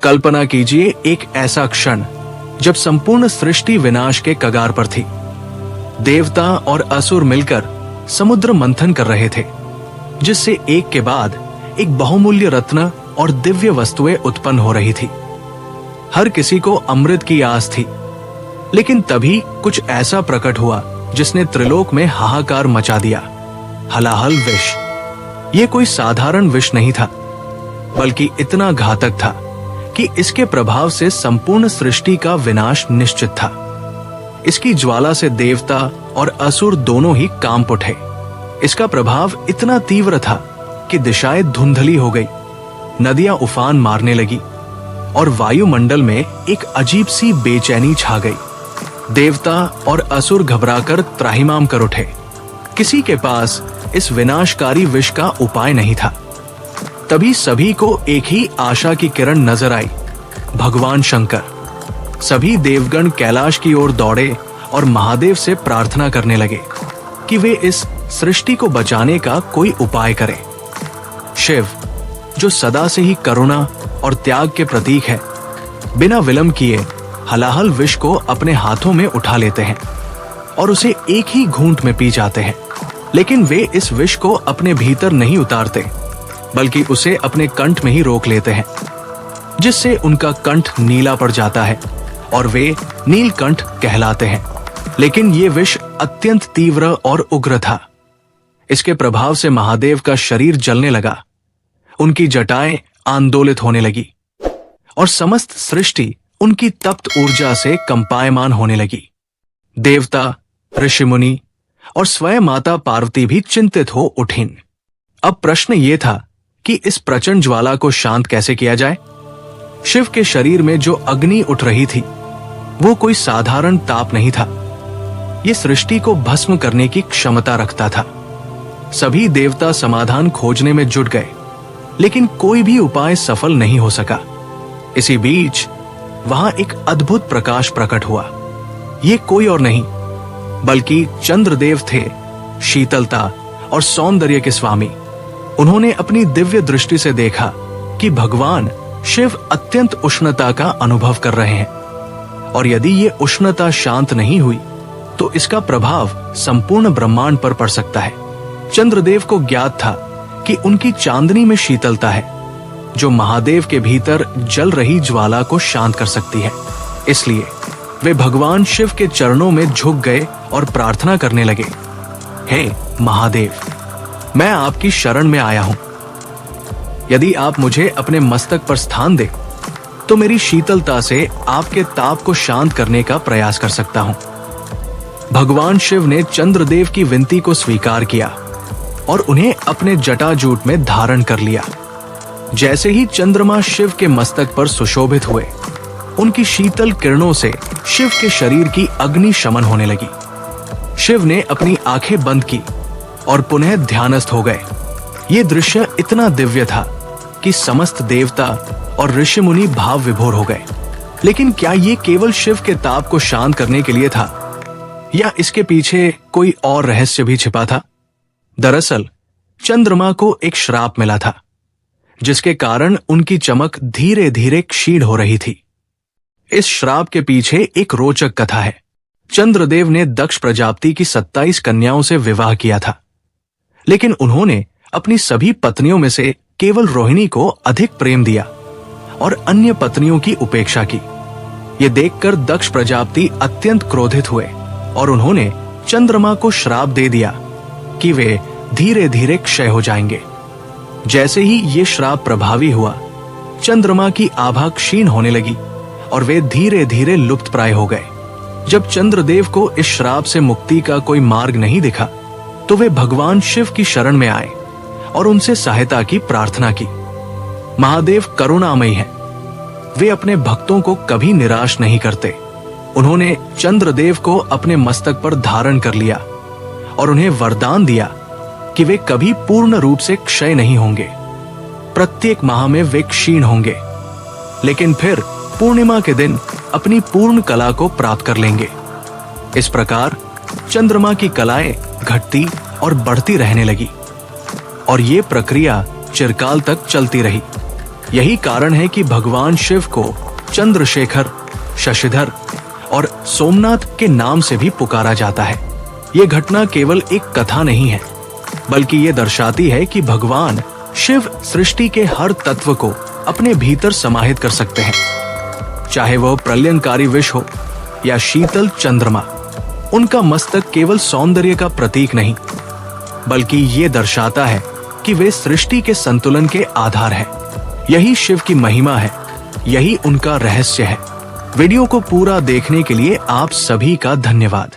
कल्पना कीजिए एक ऐसा क्षण जब संपूर्ण सृष्टि विनाश के कगार पर थी। देवता और असुर मिलकर समुद्र मंथन कर रहे थे, जिससे एक के बाद एक बहुमूल्य रत्न और दिव्य वस्तुएं उत्पन्न हो रही थी। हर किसी को अमृत की आस थी, लेकिन तभी कुछ ऐसा प्रकट हुआ जिसने त्रिलोक में हाहाकार मचा दिया। हलाहल विष। ये कोई साधारण विष नहीं था, बल्कि इतना घातक था कि इसके प्रभाव से संपूर्ण सृष्टि का विनाश निश्चित था। इसकी ज्वाला से देवता और असुर दोनों ही कांप उठे। इसका प्रभाव इतना तीव्र था कि दिशाएं धुंधली हो गई, नदियां उफान मारने लगी और वायुमंडल में एक अजीब सी बेचैनी छा गई। देवता और असुर घबराकर त्राहिमाम कर उठे। किसी के पास इस विनाशकारी विष का उपाय नहीं था। तभी सभी को एक ही आशा की किरण नजर आई, भगवान शंकर। सभी देवगण कैलाश की ओर दौड़े और महादेव से प्रार्थना करने लगे कि वे इस सृष्टि को बचाने का कोई उपाय करें। शिव, जो सदा से ही करुणा और त्याग के प्रतीक है, बिना विलंब किए हलाहल विष को अपने हाथों में उठा लेते हैं और उसे एक ही घूंट में पी जाते हैं। लेकिन वे इस विष को अपने भीतर नहीं उतारते, बल्कि उसे अपने कंठ में ही रोक लेते हैं, जिससे उनका कंठ नीला पड़ जाता है और वे नीलकंठ कहलाते हैं। लेकिन ये विष अत्यंत तीव्र और उग्र था। इसके प्रभाव से महादेव का शरीर जलने लगा, उनकी जटाएं आंदोलित होने लगी और समस्त सृष्टि उनकी तप्त ऊर्जा से कंपायमान होने लगी। देवता, ऋषि मुनि और स्वयं माता पार्वती भी चिंतित हो उठीं। अब प्रश्न ये था कि इस प्रचंड ज्वाला को शांत कैसे किया जाए। शिव के शरीर में जो अग्नि उठ रही थी, वो कोई साधारण ताप नहीं था। ये सृष्टि को भस्म करने की क्षमता रखता था। सभी देवता समाधान खोजने में जुट गए, लेकिन कोई भी उपाय सफल नहीं हो सका। इसी बीच वहां एक अद्भुत प्रकाश प्रकट हुआ। ये कोई और नहीं बल्कि चंद्रदेव थे, शीतलता और सौंदर्य के स्वामी। उन्होंने अपनी दिव्य दृष्टि से देखा कि भगवान शिव अत्यंत उष्णता का अनुभव कर रहे हैं, और यदि ये उष्णता शांत नहीं हुई तो इसका प्रभाव संपूर्ण ब्रह्मांड पर पड़ सकता है। चंद्रदेव को ज्ञात था कि उनकी चांदनी में शीतलता है, जो महादेव के भीतर जल रही ज्वाला को शांत कर सकती है। इसलिए वे भगवान शिव के चरणों में झुक गए और प्रार्थना करने लगे, हे महादेव, मैं आपकी शरण में आया हूं। यदि आप मुझे अपने मस्तक पर स्थान दे तो मेरी शीतलता से आपके ताप को शांत करने का प्रयास कर सकता हूं। भगवान शिव ने चंद्रदेव की विनती को स्वीकार किया और उन्हें अपने जटाजूट में धारण कर लिया। जैसे ही चंद्रमा शिव के मस्तक पर सुशोभित हुए, उनकी शीतल किरणों से शिव के शरीर की अग्नि शमन होने लगी। शिव ने अपनी आंखें बंद की और पुनः ध्यानस्थ हो गए। ये दृश्य इतना दिव्य था कि समस्त देवता और ऋषि मुनि भाव विभोर हो गए। लेकिन क्या ये केवल शिव के ताप को शांत करने के लिए था, या इसके पीछे कोई और रहस्य भी छिपा था? दरअसल चंद्रमा को एक श्राप मिला था, जिसके कारण उनकी चमक धीरे धीरे क्षीण हो रही थी। इस श्राप के पीछे एक रोचक कथा है। चंद्रदेव ने दक्ष प्रजापति की 27 कन्याओं से विवाह किया था, लेकिन उन्होंने अपनी सभी पत्नियों में से केवल रोहिणी को अधिक प्रेम दिया और अन्य पत्नियों की उपेक्षा की। ये देखकर दक्ष प्रजापति अत्यंत क्रोधित हुए और उन्होंने चंद्रमा को श्राप दे दिया कि वे धीरे धीरे क्षय हो जाएंगे। जैसे ही ये श्राप प्रभावी हुआ, चंद्रमा की आभा क्षीण होने लगी और वे धीरे धीरे लुप्त प्राय हो गए। जब चंद्रदेव को इस श्राप से मुक्ति का कोई मार्ग नहीं दिखा, तो वे भगवान शिव की शरण में आए और उनसे सहायता की प्रार्थना की। महादेव करुणामयी हैं। वे अपने भक्तों को कभी निराश नहीं करते। उन्होंने चंद्रदेव को अपने मस्तक पर धारण कर लिया और उन्हें वरदान दिया कि वे कभी पूर्ण रूप से क्षय नहीं होंगे। प्रत्येक माह में वे क्षीण होंगे, लेकिन फिर पूर्णिमा के दिन अपनी पूर्ण कला को प्राप्त कर लेंगे। इस प्रकार चंद्रमा की कलाएं घटती और बढ़ती रहने लगी और ये प्रक्रिया चिरकाल तक चलती रही। यही कारण है कि भगवान शिव को चंद्रशेखर, शशिधर और सोमनाथ के नाम से भी पुकारा जाता है। ये घटना केवल एक कथा नहीं है, बल्कि ये दर्शाती है कि भगवान शिव सृष्टि के हर तत्व को अपने भीतर समाहित कर सकते हैं, चाहे वह प्रलयंकारी विष हो या शीतल चंद्रमा। उनका मस्तक केवल सौंदर्य का प्रतीक नहीं, बल्कि ये दर्शाता है कि वे सृष्टि के संतुलन के आधार हैं। यही शिव की महिमा है, यही उनका रहस्य है। वीडियो को पूरा देखने के लिए आप सभी का धन्यवाद।